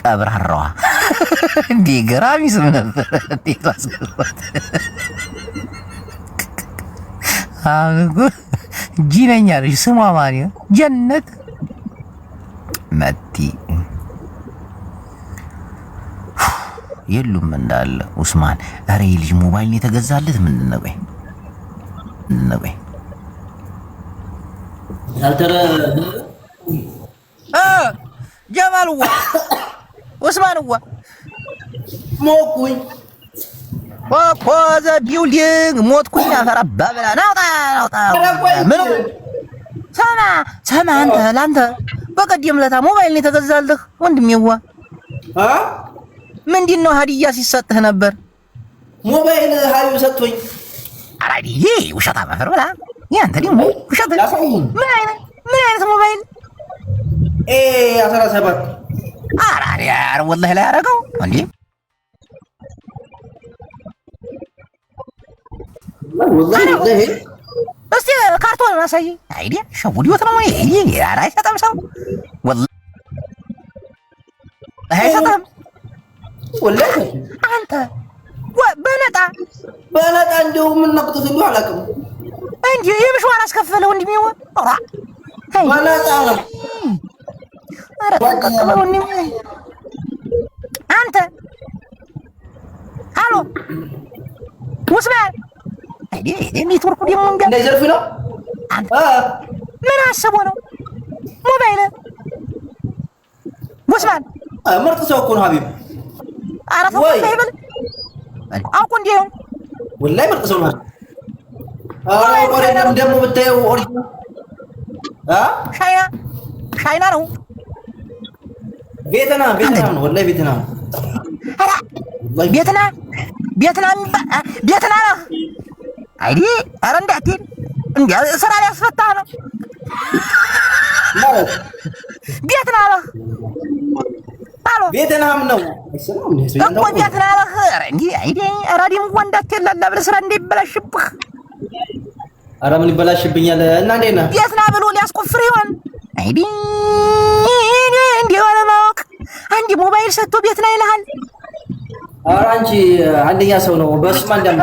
ቀብራራዋ እንዴ ገራሚ ስም ነበር። እንዴት አስገባት አሁን ጂነኛ ልጅ ስሟ ማን ነው? ጀነት መቲ የሉም እንዳለ ኡስማን። ኧረ ልጅ ሞባይል የተገዛለት ምንድን ነው? ወይ አልተረ ጀማልዋ ኡስማንዋ ሞኩኝ ኮዘ ቢውልዲንግ ሞትኩኝ። አፈራ ባበላ ናውጣ ምን ሰማ አንተ ላንተ በቀደም ለታ ሞባይል ነው የተገዛልህ ወንድሜዋ። ምንድን ነው ሀዲያ ሲሰጥህ ነበር? ሞባይል ሀቢብ ሰጥቶኝ። አራዲ ውሸታ ማፈር ብላ ያንተ ደግሞ ውሸት። ምን አይነት ሞባይል? 17 አራሪ አር ወላሂ ላይ ያረጋው እንዴ ወላሂ እስቲ ካርቶን ማሳይ። አይዲያ ሸውዲዮት ነው ይሄ ያራይ ተጠምሰው ወላሂ አይሰጣም። ወላሂ አንተ በነጣ እንደው ምን ነቅቶት እንደው አላውቅም እንዴ የምሽዋር አስከፈለው ወንድሜው። ኦራ በነጣ ነው። አረ ተቀበለው ወንድሜ አንተ። ሃሎ ውስማን አይዴ ኔትወርኩ ደግሞ እንደዘርፍ ነው። ምን አስቦ ነው ሞባይል? ውስማን ምርጥ ሰው እኮ ነው ሀቢብ። አረ ተው ይበል አውቁ እንዴ ወላሂ ምርጥ ሰው ነው። ደግሞ ብታየው ኦሪጂናል ሻይና ነው። ቬትናም ነው ወላሂ ቬትናም። አረ ቬትናም ነው አይዲ። አረ እንዳትሄድ እንዴ ስራ ሊያስፈታ ነው ማለት ቬትናም ነው። አሎ ቬትናም ነው እኮ ቬትናም ነው። አረ እንዴ አይዲ አራዲም ወንዳት የለላ ብለህ ስራ እንዳይበላሽብህ። አረ ምን ይበላሽብኛል? እና እንዴት ነህ? ቬትናም ብሎ ሊያስቆፍር ይሆን አይዲ እንዴ ወለ ማወቅ አንዲ ሞባይል ሰጥቶ ቬትናም ይልሃል። ኧረ አንቺ አንደኛ ሰው ነው። በስማ እንደም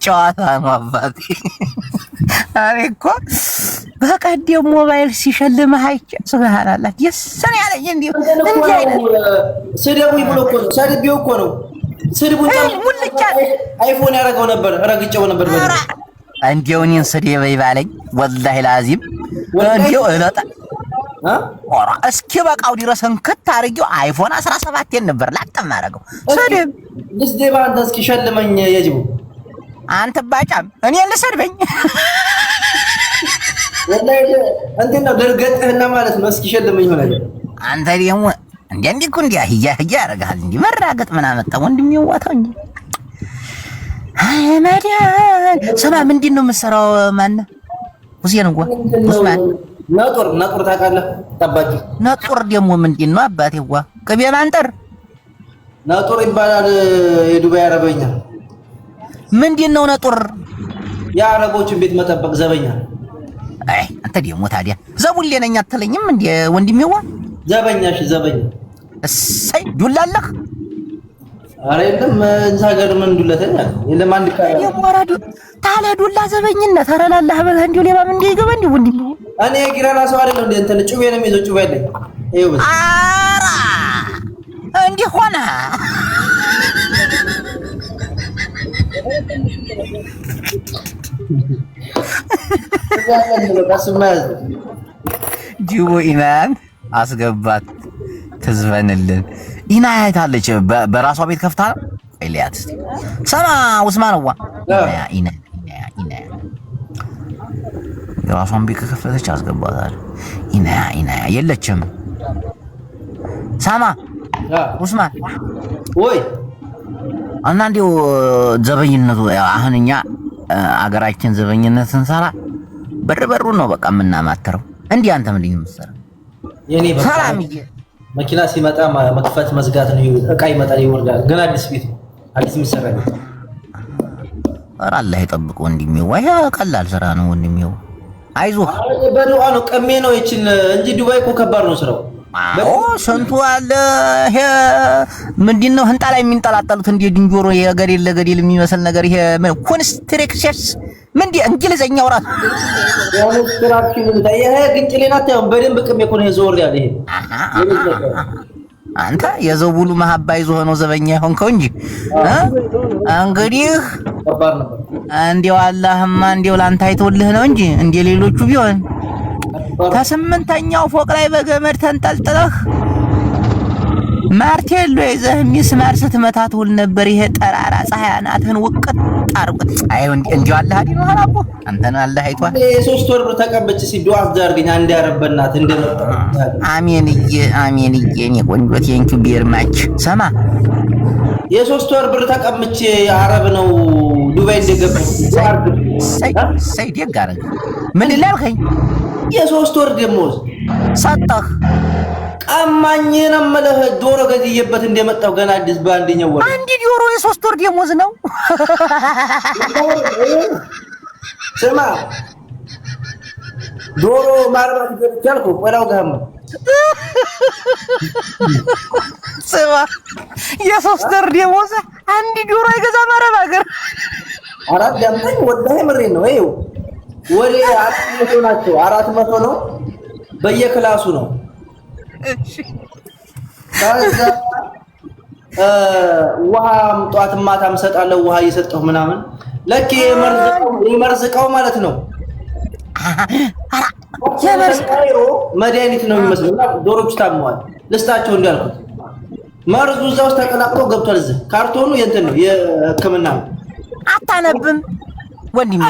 ጨዋታ ነው አባቴ። አሬ እኮ በቀደም ሞባይል ሲሸልምህ አይቼ ሱብሃንአላህ የሰነ ያለኝ እንዴ ስደቡኝ ብሎ እኮ ነው። ሰድቤው እኮ ነው። ስድቡኝ ሙልጫ አይፎን ያደረገው ነበር። ረግጬው ነበር። እንዴው እኔን ስደበይ ባለኝ ወላሂ ላዚም እንዴው እለጣ ኦራ እስኪ በቃው ድረስን ከታርጊው አይፎን 17 ነበር ላጥም አደረገው። ሰድብ ልስደባ አንተ እስኪ ሸልመኝ የጅቡ አንተ ባጫም እኔን ልሰድበኝ ወላሂ እንዴ ነው ደርገጥህና ማለት ነው። እስኪ ሸልመኝ ሆነ አንተ ደግሞ እንዴ እኮ እንዴ ያረጋል እንዴ መራገጥ ምን አመጣ ወንድም ይዋታው እንዴ። አይ ማዲያን ሰማ ምንድን ነው የምትሰራው? ማን ሁሴን እንኳን ኡስማን ነጡር ታውቃለህ? ጠባቂ ነጡር ደግሞ ምንድን ነው አባቴዋ? ቅቤ ማንጠር ነጡር ይባላል። የዱባይ አረበኛ ምንድን ነው ነጡር? የአረቦችን ቤት መጠበቅ ዘበኛ። አይ አንተ ደግሞ ታዲያ ዘቡሌ ነኝ አትለኝም እንዴ ወንድሜዋ? ዘበኛሽ ዘበኛ። እሰይ ዱላለህ? አረ የለም እንዛ ሀገር ምን ዱለተኛ የለም። አንድ ካያ የሞራዱ ታለ ዱላ ዘበኝነት አረላላህ በለህ እንዴ ሌባ ምን ይገባ እንዴ ወንድሜ? እኔ ጊራና ሰው አይደለም እንዴ እንትን ጩቤ ነው የሚይዘው። ጩቤ አይደለም ይኸው አራ እንዲህ ሆነ ጅቦ ኢናን አስገባት ትዝፈንልን። ኢናያት አለች በራሷ ቤት ከፍታ ነው ኤልያት። እስቲ ሰማ ኡስማንዋ ኢና የራሷን ቤት ከከፈተች አስገባታል። ኢና የለችም። ሰማ ኡስማን ወይ እና እንዲው ዘበኝነቱ አሁን እኛ አገራችን ዘበኝነት ስንሰራ በርበሩ ነው በቃ የምናማተረው። እንዴ አንተ ምን የምትሰራው? የኔ ሰላም መኪና ሲመጣ መክፈት መዝጋት ነው። እቃ ይመጣል ይወርዳል። ግን አዲስ ቤት ነው አዲስ የሚሰራ ነው። ኧረ አላህ ይጠብቅ ወንድሜው። ወይ ቀላል ስራ ነው ወንድሜው። አይዞህ በዱዓ ነው ቀሜ ነው ይችን እንጂ ዱባይ እኮ ከባድ ነው ስራው። አዎ ስንቱ አለ። ይሄ ምንድነው ህንጣ ላይ የሚንጠላጠሉት እንደ ድንጆሮ የገደል ለገደል የሚመስል ነገር ይሄ ኮንስትራክሽንስ ምንድን እንግሊዘኛው ራሱ ኮንስትራክሽን ይሄ ግጭሌናት ያው በደንብ ቅሜ እኮ ነው ዞር ያለ ይሄ አንተ የዘውሉ መሐባ ይዞ ሆኖ ዘበኛ ሆንከው እንጂ እንግዲህ ከባድ ነበር። እንዴው አላህማ እንዴው ላንተ አይተውልህ ነው እንጂ እንደ ሌሎቹ ቢሆን ከስምንተኛው ፎቅ ላይ በገመድ ተንጠልጥለህ ማርቴሎ ይዘህ ሚስማር ስትመታት ውል ነበር። ይሄ ጠራራ ፀሐይ አናትህን ውቅጥ አርቁት። አይ እንዴው አላህ አይደል ነው አላቦ አንተን አላህ አይቷል። የሶስት ወር ብር ተቀበጭ ሲዱአ አድርገኝ አንድ ያረበናት እንደመጣ አሜንዬ እኔ ቆንጆ ቴንኪው ቢር ማች ሰማ የሶስት ወር ብር ተቀምጬ አረብ ነው ዱባይ እንደገባሁ ሳይ ደግ አረግ ምን ላልከኝ የሶስት ወር ደሞዝ ሰጠህ ቀማኝ ነው የምልህ ዶሮ ገዝዬበት እንደመጣሁ ገና አዲስ በአንደኛው ወር አንድ ዶሮ የሶስት ወር ደሞዝ ነው። ስማ ዶሮ ማርባት ይቻልኩ ቆላው ጋር ስማ የሶስት ወር ደሞዝ አንድ ዶሮ አይገዛም አረብ ሀገር። አራት ደምጠኝ ወላሂ ምሬ ነው። ይኸው ወሬ 400 ናቸው 400 ነው በየክላሱ ነው። እሺ ከዛ ውሃም ጧት ማታም ሰጣለሁ ውሃ እየሰጠሁ ምናምን ለኪ የመርዝቃው ማለት ነው። የመርዝቃው መድኃኒት ነው የሚመስለው። ዶሮች ታመዋል ልስጣቸው እንዳልኩት መርዙ እዛ ውስጥ ተቀላቅሎ ገብቷል። እዚህ ካርቶኑ የእንትን ነው የሕክምና ነው። አታነብም ወንድሜ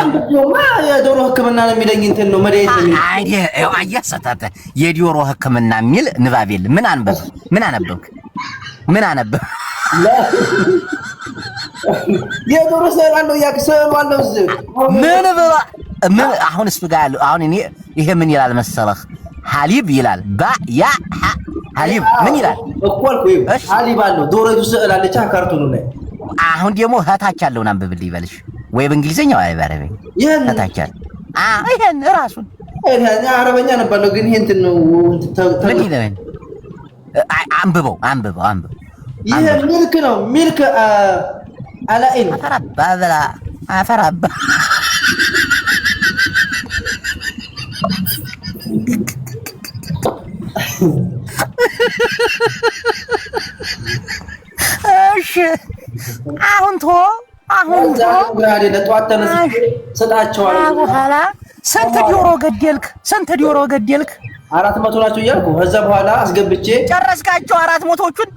የዶሮ ሕክምና ነው የሚለኝ እንትን ነው መድኃኒት ነው። አይደል አያሰታተ የዶሮ ሕክምና የሚል ንባብ የለም። ምን አነበብክ? የዶሮ ሰራለው ያክሰዋለው እዚህ ምን አሁን እሱ ጋር ያለው አሁን እኔ ይሄ ምን ይላል መሰለህ? ሐሊብ ይላል ያ ሐሊብ ምን ይላል እኮ አልኩህ። ሐሊብ አለው ዶሮቱ ስዕል አለች ካርቶኑ ላይ። አሁን ደግሞ ሀታች ያለውን አንብብልኝ ይበልሽ ወይ በእንግሊዘኛ ወይ በአረበኛ ሀታች ያለው ይሄን ራሱን አረበኛ ነበር ግን ይሄ እንትን ነው ምን ይላል? አንብበው ይሄ ሚልክ ነው ሚልክ አላኢን አፈራባ እሺ አሁን ጋር ለጧት ተነስቼ ሰጣቸዋለሁ። በኋላ ስንት ዶሮ ገደልክ? 400 ናቸው እያልኩ ከዛ በኋላ አስገብቼ ጨረስካቸው 400ዎቹን?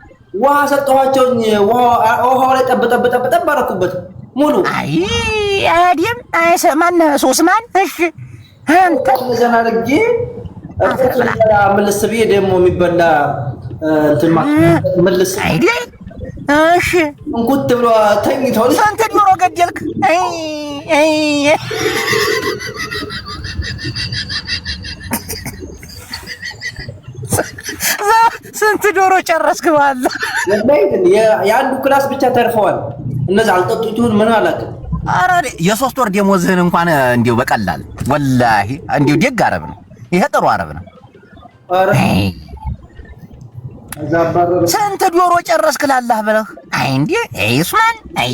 ውሃ ሰጠኋቸው። ውሃው ላይ ጠብ አደረኩበት ሙሉ። አይ አዲም አይሰማን ሶስማን እሺ አንተ ዘናርጂ ምልስ ብዬ ደግሞ የሚበላ እንትን ምልስ አይደል? እሺ እንኩት ብሎ ተኝቷል። ስንት ዶሮ ገደልክ? ስንት ዶሮ ጨረስክ? ባለ የአንዱ ክላስ ብቻ ተርፈዋል። እነዛ አልጠጡት ምን አላውቅም። ኧረ የሶስት ወር ደሞዝህን እንኳን እንዲሁ በቀላል ወላሂ እንዲሁ ደግ አረብ ነው። ይሄ ጥሩ አረብ ነው። ኧረ ስንት ዶሮ ጨረስክ ላላህ ብለህ? አይ እንዴ ኡስማን አይ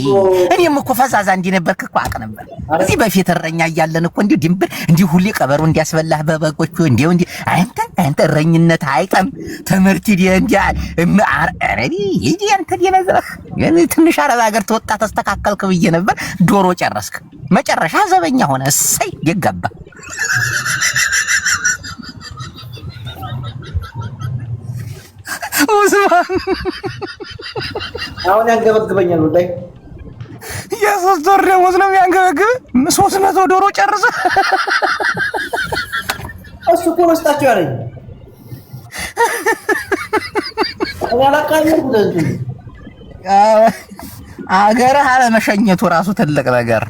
እኔም እኮ ፈዛዛ እንዲነበርክ እኮ አውቅ ነበር። እዚህ በፊት እረኛ እያለን እኮ እንዲሁ ድንብር እንዲሁ ሁሌ ቀበሮ እንዲያስበላህ በበጎቹ እንዲሁ አንተ እረኝነት አይጠም ትምህርት አረዲ ይዲ አንተ ደነዘህ ትንሽ አረብ ሀገር ተወጣ ተስተካከልክ ብዬ ነበር። ዶሮ ጨረስክ መጨረሻ ዘበኛ ሆነ። እሰይ ይገባ አሁን ያንገበግበኛል ወላሂ። የሶስት ወር ደሞዝ ነው የሚያንገበግብ። 300 ዶሮ ጨርሰህ እሱ እኮ መስጣቸው ያለኝ አገርህ አለመሸኘቱ ራሱ ትልቅ ነገር።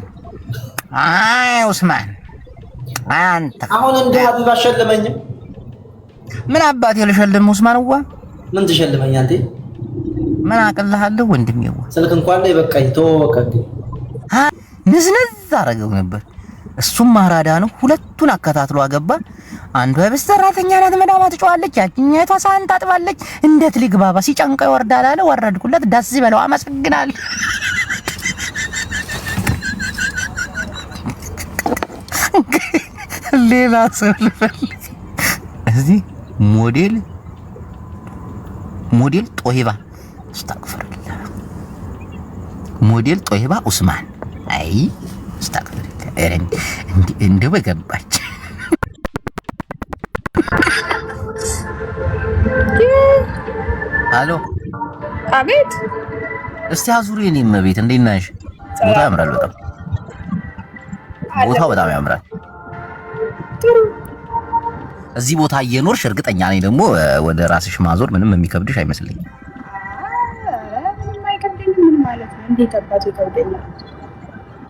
አይ ኡስማን አንተ አሁን እንደ ሀቢብ አሸለመኝም። ምን አባቴ ልሸልም ኡስማንዋ? ምን ትሸልመኝ አንተ? ምን አቅልሃለሁ ወንድሜዋ። ስልክ እንኳን ላይ በቃኝ ተወቀኝ። ንዝንዝ አደረገው ነበር እሱም ማራዳ ነው። ሁለቱን አከታትሎ አገባ። አንዷ የቤት ሰራተኛ ናት፣ መዳማ ትጮዋለች፣ ያቺኛይቷ ሳህን ታጥባለች። እንዴት ልግባባ ሲጨንቀው ይወርዳል አለ። ወረድኩለት። ደስ ይበለው፣ አመሰግናለሁ። ሌላ ሰው ልፈልግ እዚህ ሞዴል ጦይባ አስተግፍሩላህ፣ ሞዴል ጦይባ ኡስማን። አይ አስተግፍሩላህ እንደ በገባች አሎ፣ አቤት። እስቲ አዙሪ። እኔም ቤት እንዴት ነሽ? ቦታ ያምራል በጣም ቦታው በጣም ያምራል። እዚህ ቦታ እየኖርሽ እርግጠኛ ነኝ ደግሞ ወደ ራስሽ ማዞር ምንም የሚከብድሽ አይመስልኝም። ምንም አይከብደኝም። ምን ማለት ነው? እንዴት አባቱ ይከብደኛል?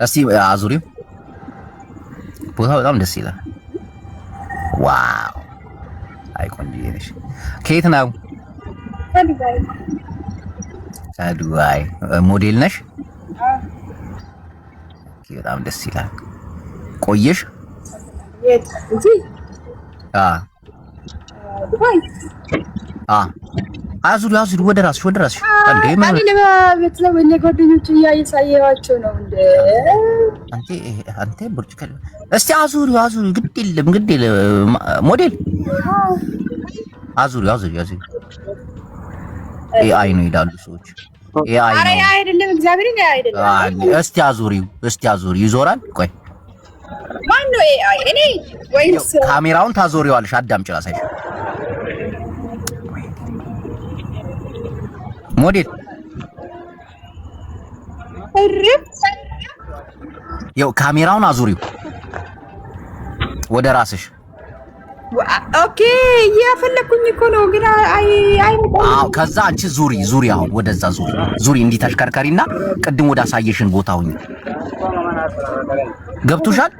እስቲ አዙሪው። ቦታው በጣም ደስ ይላል። ዋው! አይ ቆንጆ ነሽ። ከየት ነው? ከዱባይ። ሞዴል ነሽ? በጣም ደስ ይላል። ቆየሽ? የት? እዚህ ዱባይ። አዙሪ ወደ ራስሽ እንዴ ማን ለማለት ነው? እኔ ጓደኞቼ እያሳየኋቸው ነው እንዴ። አንተ ብርጭ ከለ እስቲ አዙሪ ግድ የለም ሞዴል አዙሪ ኤአይ ነው ይላሉ ሰዎች። ኤአይ ነው። አረ አይደለም፣ እግዚአብሔርን አይደለም። እስቲ አዙሪ ይዞራል። ቆይ ማን ነው ኤአይ? እኔ ወይስ ካሜራውን ታዞሪዋለሽ? አዳምጪ ራስሽ ሞዴል ያው ካሜራውን አዙሪው ወደ ራስሽ። ኦኬ እያፈለኩኝ እኮ ነው ግን ከዛ አንቺ ዙሪ አሁን ወደዛ ዙሪ እንዲህ ተሽከርከሪና ቅድም ወደ አሳየሽን ቦታ ሁኚ። ገብቶሻል?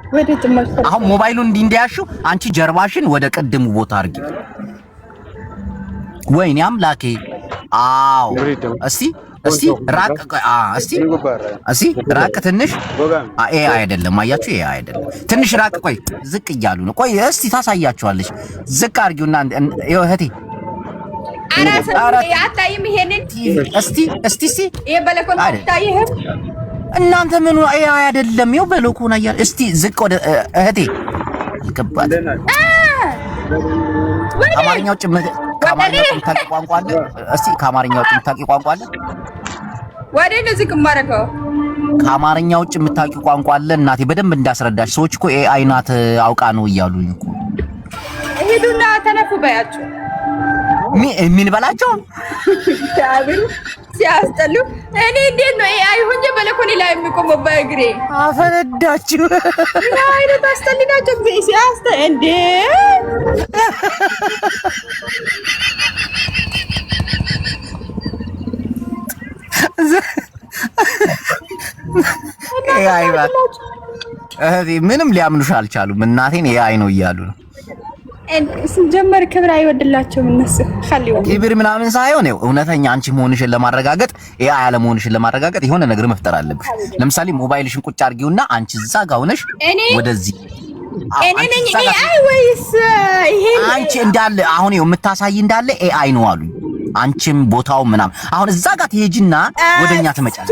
አሁን ሞባይሉን እንዲህ እንዳያሽው አንቺ ጀርባሽን ወደ ቅድሙ ቦታ አድርጊ። ወይኔ አምላኬ! አዎ እስቲ ራቅ ትንሽ። ኤአይ አይደለም፣ አያችሁ? ኤአይ አይደለም። ትንሽ ራቅ። ቆይ ዝቅ እያሉ ነው። ቆይ እስቲ ታሳያችኋለች። ዝቅ አድርጊውና እህቴ አታይም? ይሄንን እስቲ ይሄ በለኮን አታይም? እናንተ ምኑ ኤአይ አይደለም? ይኸው በለኮን አያል። እስቲ ዝቅ ወደ እህቴ አልገባት። አማርኛው ጭምት ከአማርኛው ጭምታቂ ቋንቋ አለ። እስቲ ከአማርኛው ጭምታቂ ቋንቋ አለ። ወደ እነዚህ ከማረከው ከአማርኛው ጭምታቂ ቋንቋ አለ። እናቴ በደንብ እንዳስረዳሽ። ሰዎች እኮ ኤአይ ናት አውቃ ነው እያሉኝ እኮ። ሄዱና ተነፉ በያቸው። ምን በላቸው? ሲያስጠሉ። እኔ እንዴት ነው ኤአይ ሆኜ በለኮኔ ላይ የሚቆመው በእግሬ? አፈነዳችሁ። ምን አይነት አስጠልናቸው እንዴ! ኤአይ ምንም ሊያምኑሽ አልቻሉም። እናቴን ኤአይ ነው እያሉ ነው። ሲጀመር ክብር አይወድላቸውም እነሱ። ክብር ምናምን ሳይሆን እውነተኛ አንቺ መሆንሽን ለማረጋገጥ ኤአይ አለመሆንሽን ለማረጋገጥ የሆነ ነገር መፍጠር አለብሽ። ለምሳሌ ሞባይልሽን ቁጭ አድርጊውና አንቺ እዛ ጋር ሆነሽ ወደዚህ እኔ ነኝ ኤአይ ወይስ ይሄ? አንቺ እንዳለ አሁን የምታሳይ እንዳለ ኤአይ ነው አሉኝ። አንቺም ቦታው ምናምን አሁን እዛ ጋር ትሄጂና ወደኛ ትመጫለሽ።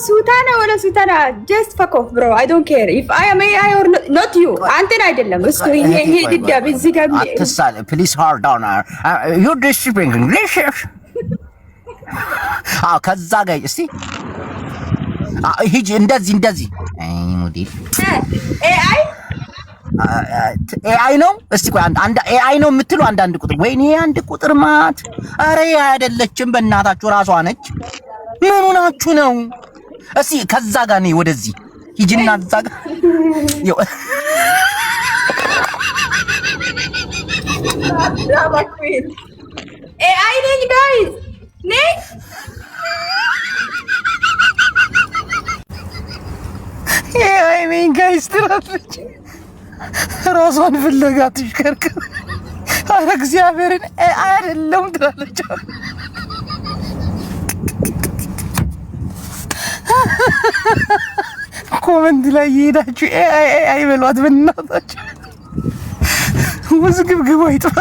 ሱታና ወለ ሱታና just fuck off bro, I don't care if I am AI or not you. አንተን አይደለም እሱ ይሄ ድዳብ እዚህ ጋር አትሳል please hard down you speaking English. ከዛ ጋር እስቲ ሂጂ እንደዚህ አይ ሞዴል ኤአይ ነው። እስቲ ቆይ አንድ ኤአይ ነው የምትሉ አንድ ቁጥር ወይኔ አንድ ቁጥር ማት። አረ ኤአይ አይደለችም በእናታችሁ ራሷ ነች። ምን ሆናችሁ ነው? እስቲ ከዛ ጋር ነኝ ወደዚህ ሂጂና እዛ ጋር ኤአይ ነኝ ጋይስ ነኝ። ኤአይ ነኝ ጋይስ ትላለች። ራሷን ፍለጋ ትሽከርከር። አረ እግዚአብሔርን አይደለም ትላለች። ኮመንት ላይ እየሄዳችሁ አይበሏት በእናታችሁ ውዝግብግቡ አይጥፋ።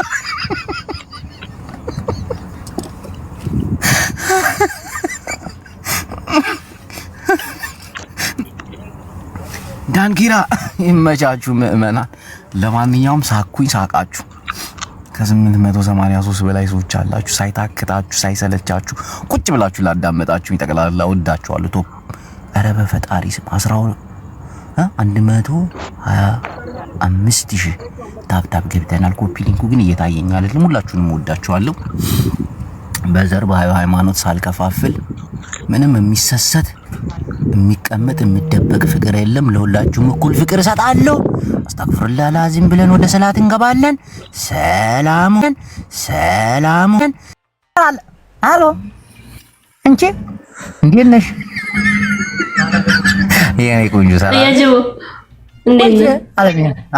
ዳንኪራ ይመቻችሁ ምእመናን። ለማንኛውም ሳኩኝ ሳቃችሁ። ከ883 በላይ ሰዎች አላችሁ። ሳይታክታችሁ ሳይሰለቻችሁ ቁጭ ብላችሁ ላዳመጣችሁ ይጠቅላላ ወዳችኋለሁ። ቶፕ ኧረ በፈጣሪ ስም 125,000 ታብታብ ገብተናል። ኮፒ ሊንኩ ግን እየታየኝ አይደለም። ሁላችሁንም ወዳችኋለሁ። በዘር በሃይማኖት ሳልከፋፍል ምንም የሚሰሰት የሚቀመጥ የሚደበቅ ፍቅር የለም። ለሁላችሁም እኩል ፍቅር እሰጣለሁ። አስተግፍሩላህ ላዚም ብለን ወደ ሰላት እንገባለን። ሰላሙን አሎ እንቺ እንዴት ነሽ? የኔ ቆንጆ ሰላም ያጅቡ እንዴት ነሽ?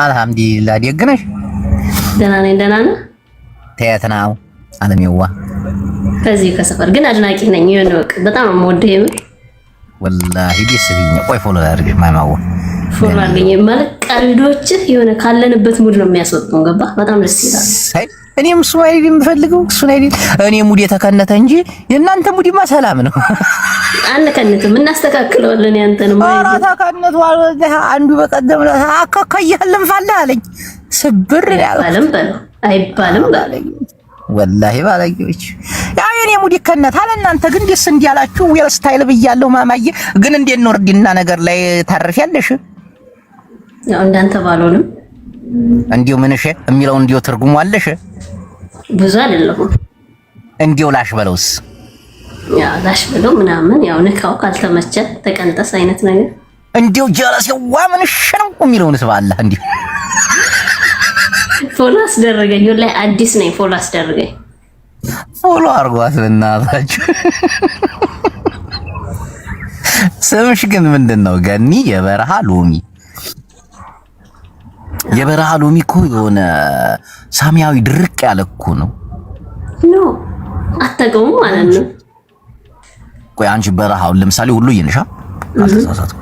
አልሐምዱሊላህ። ደግ ነሽ? ደህና ነኝ። ደህና ነህ? ተያት ነው አለሜዋ። ከዚህ ከሰፈር ግን አድናቂ ነኝ። የሆነ በቃ በጣም ነው የምወደው። የምር ወላሂ ደስ ይለኛል። ቆይ ፎሎ አድርግሽ ማማው ፎሎ አድርገኝ ማለት ቀልዶችህ የሆነ ካለንበት ሙድ ነው የሚያስወጡን። ገባ? በጣም ደስ ይላል። እኔም እሱ አይደል የምፈልገው እሱ አይደል። እኔ ሙድ የተከነተ እንጂ የእናንተ ሙድማ ሰላም ነው። አንከነትም፣ እናስተካክለዋለን። ያንተንም ኧረ ተከነቱ አንዱ በቀደም አካካያለም ፋለ አለኝ። ስብር አይባልም በለው አይባልም ባለኝ ወላሂ ባለጌዎች። ያው የኔ ሙድ ይከነታል። እናንተ ግን ደስ እንዲያላችሁ ዌል ስታይል ብያለሁ። ማማዬ ግን እንዴት ነው እርድና ነገር ላይ ታርፊያለሽ? ያው እንዳንተ ባልሆንም እንዲው ምንሽ የሚለው እንዲው ትርጉሙ አለሽ? ብዙ አይደለም። እንዲው ላሽ በለውስ ያው ላሽ በለው ምናምን ያው ነካው ካልተመቸ ተቀንጠስ አይነት ነገር እንዲው ጀለስ ያዋ ምንሽ ነው የሚለውን ስባላ እንዲው ፎሎ አስደረገኝ። ላይ አዲስ ነኝ። ፎሎ አስደረገኝ። ፎሎ አርጓት በእናታችሁ። ስምሽ ግን ምንድነው? ገኒ የበረሃ ሎሚ። የበረሃ ሎሚ እኮ የሆነ ሰማያዊ ድርቅ ያለ እኮ ነው። ኖ አታውቀውም ማለት ነው። ቆይ አንቺ በረሃውን ለምሳሌ ወሎዬ ነሽ? አልተሳሳትኩ።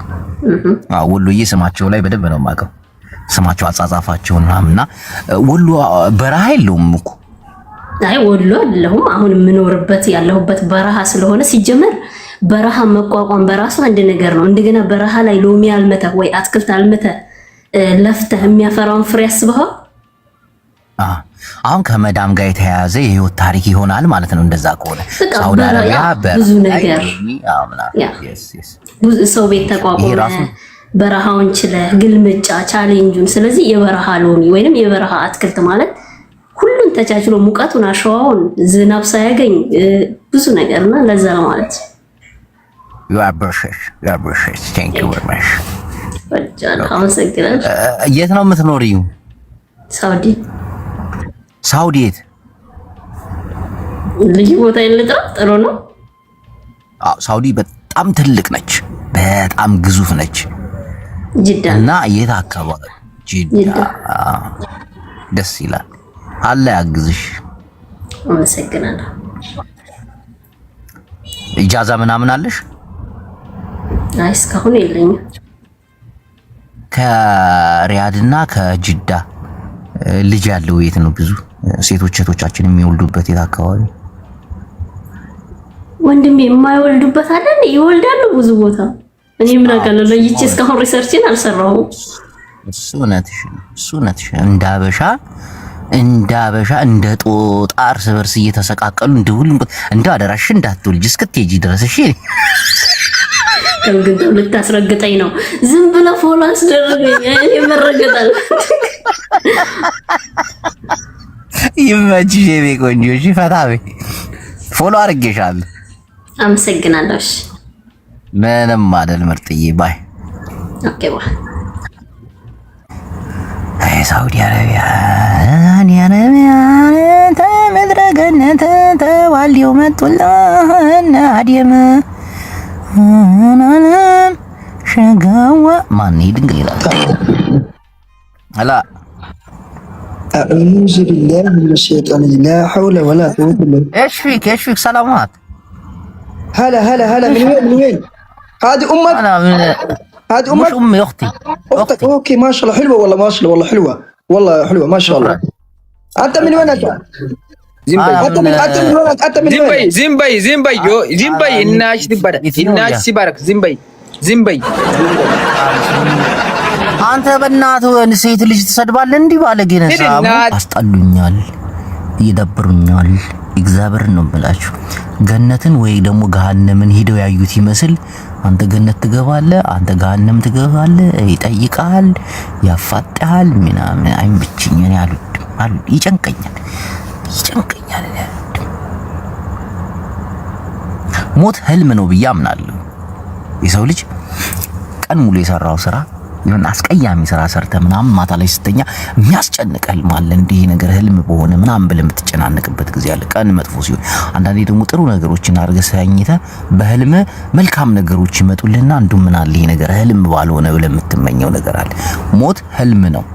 ወሎዬ ስማቸው ላይ በደንብ ነው የማውቀው። ስማቸው አጻጻፋቸው ምናምንና ወሎ በረሃ የለውም እኮ። አይ ወሎ አይደለሁም። አሁን የምኖርበት ያለሁበት በረሃ ስለሆነ ሲጀመር በረሃ መቋቋም በራሱ አንድ ነገር ነው። እንደገና በረሃ ላይ ሎሚ አልመተ ወይ አትክልት አልመተ ለፍተህ የሚያፈራውን ፍሬ አስበኸው። አሁን ከመዳም ጋር የተያያዘ የህይወት ታሪክ ይሆናል ማለት ነው። እንደዛ ከሆነ ሳውዲ አረቢያ ብዙ ነገር ብዙ ሰው ቤት ተቋቁሞ በረሃውን ችለህ ግልምጫ ቻሌንጁን። ስለዚህ የበረሃ ሎሚ ወይንም የበረሃ አትክልት ማለት ሁሉን ተቻችሎ ሙቀቱን፣ አሸዋውን፣ ዝናብ ሳያገኝ ብዙ ነገርና ለዛ ነው ማለት ነው። Thank you very much. አመሰግናለሁ። የት ነው የምትኖሪው? ሳውዲ። ሳውዲ የት? ልዩ ቦታ የለጠ ጥሩ ነው። ሳውዲ በጣም ትልቅ ነች፣ በጣም ግዙፍ ነች። ጅዳ እና የት አካባቢ? ጅዳ። ደስ ይላል። አላህ ያግዝሽ። አመሰግናለሁ። ኢጃዛ ምናምን አለሽ? አይ እስካሁን የለኝም። ከሪያድና ከጅዳ ልጅ ያለው የት ነው? ብዙ ሴቶች እህቶቻችን የሚወልዱበት የት አካባቢ? ወንድሜ የማይወልዱበት አለ እንዴ? ይወልዳሉ ብዙ ቦታ። እኔ ምን አውቃለሁ? ለይቼ እስካሁን ሪሰርችን አልሰራሁም። እሱ ነትሽ እንዳበሻ እንደ ጦጣ እርስ በርስ እየተሰቃቀሉ እንደ አደራሽ እንዳትወልጅ እስክትሄጂ ድረስ እሺ። ግን ልታስረግጠኝ ነው? ዝም ብለህ ፎሎ አስደረገኝ። እኔ መረገጣል። ይመችሽ የኔ ቆንጆ። እሺ ፈታ በይ። ፎሎ አድርጌሻለሁ። አመሰግናለሁ። እሺ ምንም አይደል ምርጥዬ። ባይ። ኦኬ ባይ። ሳውዲ አረቢያ ተምድረ ገነት ተዋልየው መጡላና አዲየም ሸጋዋ ማን ይድንግል ይላል። አላ أعوذ بالله من الشيطان لا حول ولا قوة إلا بالله. ايش فيك سلامات. هلا من وين هذه أمك؟ هذه مش امي اختي اوكي ما شاء الله حلوه والله ما شاء الله والله حلوه والله حلوه ما شاء الله. انت من وين انت؟ انت من وين انت من وين؟ زيمباي الناس تبارك الناس تبارك زيمباي አንተ በእናትህ ሴት ልጅ ትሰድባለህ እንዲህ ባለጌ ነህ። አስጠሉኛል፣ ይደብሩኛል። እግዚአብሔር ነው ብላችሁ ገነትን ወይ ደግሞ ገሃነምን ሄደው ያዩት ይመስል አንተ ገነት ትገባለህ፣ አንተ ገሃነም ትገባለህ፣ ይጠይቃል፣ ያፋጣል ምናምን። አይምብችኝ እኔ አልወድም፣ ይጨንቀኛል። ሞት ህልም ነው ብዬ አምናለሁ። የሰው ልጅ ቀን ሙሉ የሰራው ስራ ይሁን አስቀያሚ ስራ ሰርተ ምናምን ማታ ላይ ስተኛ የሚያስጨንቅ ህልም አለ። እንዲህ ነገር ህልም በሆነ ምናምን ብለህ የምትጨናነቅበት ጊዜ አለ፣ ቀን መጥፎ ሲሆን። አንዳንዴ ደግሞ ጥሩ ነገሮችን አድርገህ ሳይኝተ በህልም መልካም ነገሮች ይመጡልና አንዱም ምን አለ ይሄ ነገር ህልም ባልሆነ ብለህ የምትመኘው ነገር አለ። ሞት ህልም ነው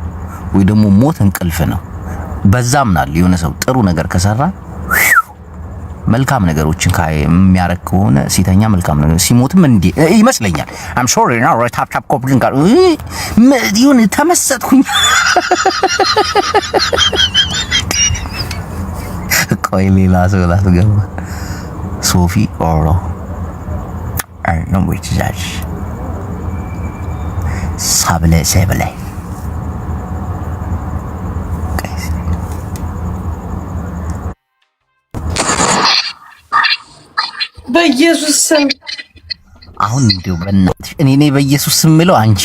ወይ ደግሞ ሞት እንቅልፍ ነው። በዛም ናል የሆነ ሰው ጥሩ ነገር ከሰራ መልካም ነገሮችን የሚያረክ ከሆነ ሲተኛ መልካም ነገር ሲሞትም እንዴ ይመስለኛል። አም ሶሪ ናው ታፕ ኮፕሊንግ ጋር ይሁን ተመሰጥኩኝ። ቆይ ሌላ ሰው ላስገባ። ሶፊ ኦሮ አይ ነው ወይዛች ሳብለ ሰብለ በኢየሱስ ስም አሁን እንደው በእናትሽ እኔ በኢየሱስ ስም ምለው አንቺ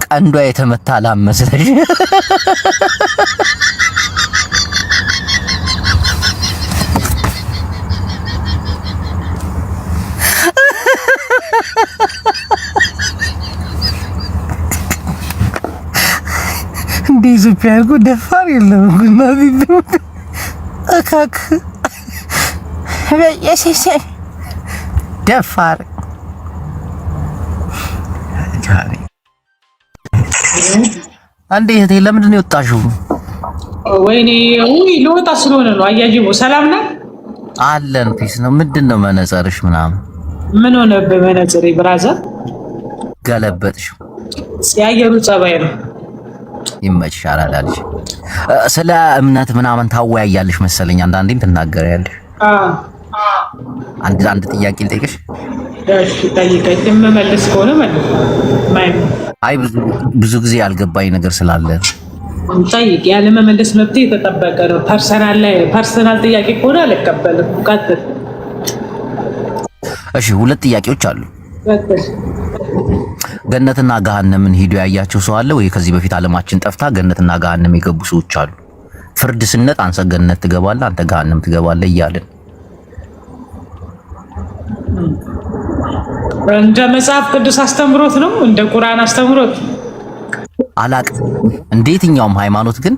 ቀንዷ የተመታ ላመስለሽ። እንዴ ኢትዮጵያ እኮ ደፋር የለም እና ቢሉ አካክ ደፋር አንዴ እህቴ ለምንድን ነው የወጣሽው? ወይኔ ልወጣ ስለሆነ ነው። አያጅቦ ሰላም ነህ? አለን ፒስ ነው። ምንድን ነው መነጽርሽ ምናምን ምን ሆነብህ? መነጽሬ ብራዘር ገለበጥሽው። የአየሩ ጸባይ ነው። ይመችሽ አላዳልሽ። ስለ እምነት ምናምን ታወያያለሽ መሰለኝ፣ አንዳንዴም ትናገሪያለሽ። አንድ ጥያቄ ልጠይቅሽ። እሺ ጠይቀኝ። የምመልስ ከሆነ መልስ። አይ ብዙ ጊዜ ያልገባኝ ነገር ስላለ ጠይቅ። ያለ መመለስ መብት የተጠበቀ ነው። ፐርሰናል ጥያቄ ከሆነ አልቀበልም። ቀጥል። እሺ ሁለት ጥያቄዎች አሉ። ቀጥል። ገነትና ገሃነምን ሄዶ ያያቸው ሰው አለ ወይ? ከዚህ በፊት ዓለማችን ጠፍታ ገነትና ገሃነም የገቡ ሰዎች አሉ። ፍርድ ስነት አንተ ገነት ትገባለህ፣ አንተ ገሃነም ትገባለህ እያልን እንደ መጽሐፍ ቅዱስ አስተምሮት ነው፣ እንደ ቁርአን አስተምሮት አላቅም። እንደ የትኛውም ሃይማኖት ግን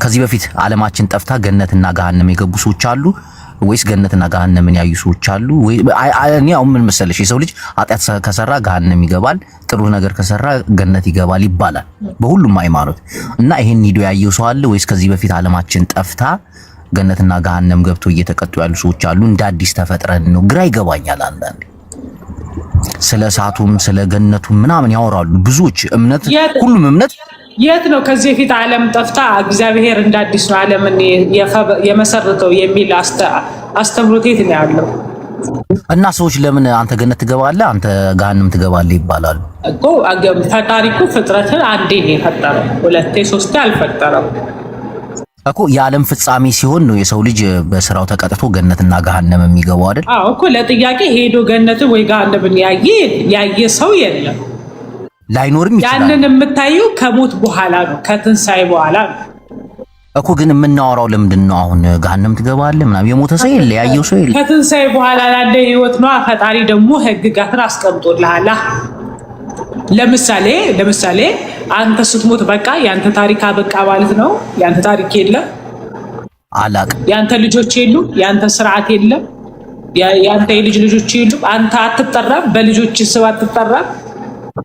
ከዚህ በፊት ዓለማችን ጠፍታ ገነትና ገሃነም የገቡ ሰዎች አሉ ወይስ ገነትና ገሃነምን ያዩ ሰዎች አሉ ወይ? እኔ አሁን ምን መሰለሽ የሰው ልጅ ኃጢአት ከሰራ ገሃነም ይገባል፣ ጥሩ ነገር ከሰራ ገነት ይገባል ይባላል በሁሉም ሃይማኖት። እና ይሄን ሂዶ ያየው ሰው አለ ወይስ ከዚህ በፊት ዓለማችን ጠፍታ ገነትና ገሃነም ገብቶ እየተቀጡ ያሉ ሰዎች አሉ? እንደ አዲስ ተፈጥረን ነው? ግራ ይገባኛል። አንዳንዴ ስለ እሳቱም ስለ ገነቱም ምናምን ያወራሉ ብዙዎች። እምነት ሁሉም እምነት የት ነው ከዚህ በፊት ዓለም ጠፍታ እግዚአብሔር እንደ አዲስ ነው ዓለምን የመሰረተው የሚል አስተምሮት የት ነው ያለው? እና ሰዎች ለምን አንተ ገነት ትገባለህ አንተ ገሃነም ትገባለህ ይባላሉ እኮ? ፈጣሪ እኮ ፍጥረትን አንዴ ነው የፈጠረው፣ ሁለቴ ሶስቴ አልፈጠረም እኮ። የዓለም ፍጻሜ ሲሆን ነው የሰው ልጅ በስራው ተቀጥቶ ገነትና ገሃነም የሚገባው አይደል? አዎ እኮ። ለጥያቄ ሄዶ ገነትን ወይ ገሃነምን ያየ ሰው የለም። ላይኖርም ይችላል። ያንን የምታየው ከሞት በኋላ ነው፣ ከትንሳኤ በኋላ ነው እኮ። ግን የምናወራው ለምንድን ነው አሁን ገሃነም ትገባለህ ምናምን? የሞተ ሰው የለ፣ ያየው ሰው የለ። ከትንሳኤ በኋላ ላለ ህይወት ነው። ፈጣሪ ደግሞ ህግጋትን አስቀምጦልሃል። ለምሳሌ አንተ ስትሞት በቃ ያንተ ታሪክ አበቃ ማለት ነው። ያንተ ታሪክ የለም፣ አላቅም። ያንተ ልጆች የሉም፣ ያንተ ስርዓት የለም፣ ያንተ የልጅ ልጆች የሉም። አንተ አትጠራም፣ በልጆች ስም አትጠራም።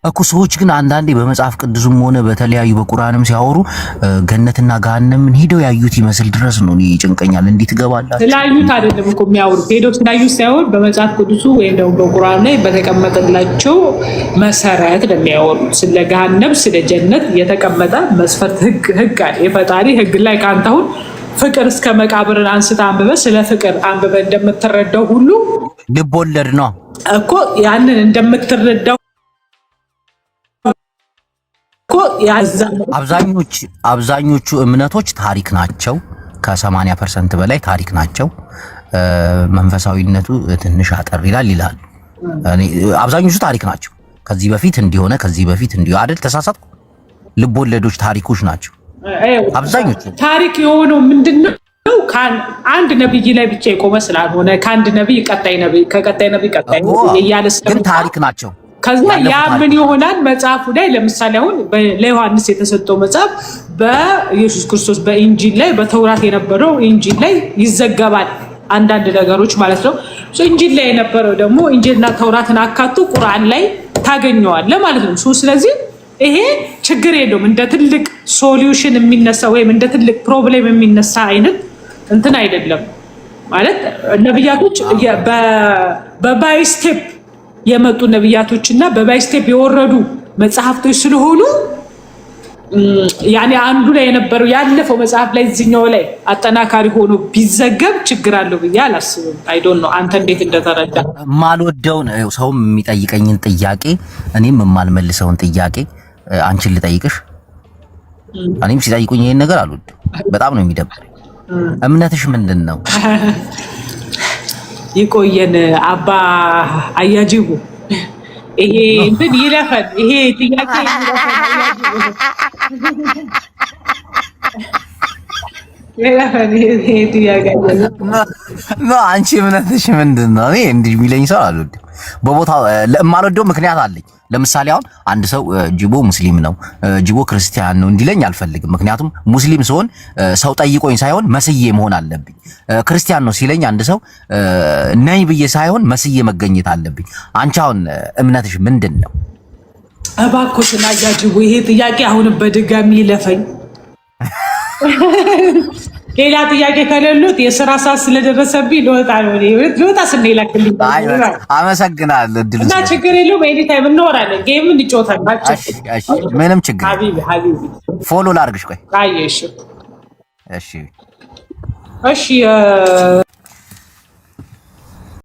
እኮ ሰዎች ግን አንዳንዴ በመጽሐፍ ቅዱስም ሆነ በተለያዩ በቁርአንም ሲያወሩ ገነትና ገሃነምን ሄደው ያዩት ይመስል ድረስ ነው። ይጭንቀኛል። እንዴት ትገባላችሁ? ስላዩት አይደለም እኮ የሚያወሩት፣ ሄደው ስላዩት ሳይሆን በመጽሐፍ ቅዱሱ ወይም ደግሞ በቁርአን ላይ በተቀመጠላቸው መሰረት ነው የሚያወሩት። ስለ ገሃነም ስለ ጀነት የተቀመጠ መስፈርት ህግ አለ። የፈጣሪ ህግ ላይ ካንተ አሁን ፍቅር እስከ መቃብርን አንስታ አንብበ ስለ ፍቅር አንብበ እንደምትረዳው ሁሉ ልብ ወለድ ነው እኮ ያንን እንደምትረዳው እኮ አብዛኞቹ እምነቶች ታሪክ ናቸው። ከ80% በላይ ታሪክ ናቸው። መንፈሳዊነቱ ትንሽ አጠር ይላል ይላሉ። አብዛኞቹ ታሪክ ናቸው። ከዚህ በፊት እንዲሆነ ከዚህ በፊት እንዲሁ አይደል? ተሳሳትኩ? ልብ ወለዶች ታሪኮች ናቸው አብዛኞቹ። ታሪክ የሆነው ምንድነው? አንድ ነብይ ላይ ብቻ የቆመ ስላልሆነ ከአንድ ነብይ ቀጣይ ነብይ ከቀጣይ ነብይ ቀጣይ እያለ ግን ታሪክ ናቸው። ከዛ ያ ምን ይሆናል? መጽሐፉ ላይ ለምሳሌ አሁን ለዮሐንስ የተሰጠው መጽሐፍ በኢየሱስ ክርስቶስ በኢንጂል ላይ በተውራት የነበረው ኢንጂል ላይ ይዘገባል አንዳንድ ነገሮች ማለት ነው። ኢንጂል ላይ የነበረው ደግሞ ኢንጂልና ተውራትን አካቶ ቁርአን ላይ ታገኘዋለህ ማለት ነው። ስለዚህ ይሄ ችግር የለውም። እንደ ትልቅ ሶሉሽን የሚነሳ ወይም እንደ ትልቅ ፕሮብሌም የሚነሳ አይነት እንትን አይደለም ማለት ነብያቶች በባይ ስቴፕ የመጡ ነብያቶች እና በባይ ስቴፕ የወረዱ መጽሐፍቶች ስለሆኑ ያኔ አንዱ ላይ የነበረው ያለፈው መጽሐፍ ላይ እዚህኛው ላይ አጠናካሪ ሆኖ ቢዘገብ ችግር አለው ብዬ አላስብም። አይ ዶንት ኖ አንተ እንዴት እንደተረዳ። ማልወደውን ሰውም የሚጠይቀኝን ጥያቄ እኔም የማልመልሰውን ጥያቄ አንቺን ልጠይቅሽ። እኔም ሲጠይቁኝ ይሄን ነገር አልወድም። በጣም ነው የሚደብረኝ። እምነትሽ ምንድን ነው? ይቆየን አባ አያጅቡ ይሄ እንትን ይለፈን። ይሄ ጥያቄ ይለፈን። ይሄ ጥያቄ ነው። አንቺ እምነትሽ ምንድን ነው? እኔ እንዲህ የሚለኝ ሰው አልወድም። በቦታው ለማልወደው ምክንያት አለኝ። ለምሳሌ አሁን አንድ ሰው ጅቦ ሙስሊም ነው፣ ጅቦ ክርስቲያን ነው እንዲለኝ አልፈልግም። ምክንያቱም ሙስሊም ሲሆን ሰው ጠይቆኝ ሳይሆን መስዬ መሆን አለብኝ። ክርስቲያን ነው ሲለኝ አንድ ሰው ነይ ብዬ ሳይሆን መስዬ መገኘት አለብኝ። አንቺ አሁን እምነትሽ ምንድን ነው? እባክዎትን አያጅቡ ይሄ ጥያቄ አሁን በድጋሚ ይለፈኝ። ሌላ ጥያቄ ከሌሉት የሥራ ሰዓት ስለደረሰብኝ ልወጣ ነው። ልወጣ ስንል ይላክልኝ። አመሰግናለሁ። እድል እና ችግር የለውም። ኤኒ ታይም እናወራለን። ጌም እንጫወታለን። እሺ፣ ምንም ችግር ሀቢቢ ፎሎ ላድርግሽ። ቆይ አየሽ። እሺ፣ እሺ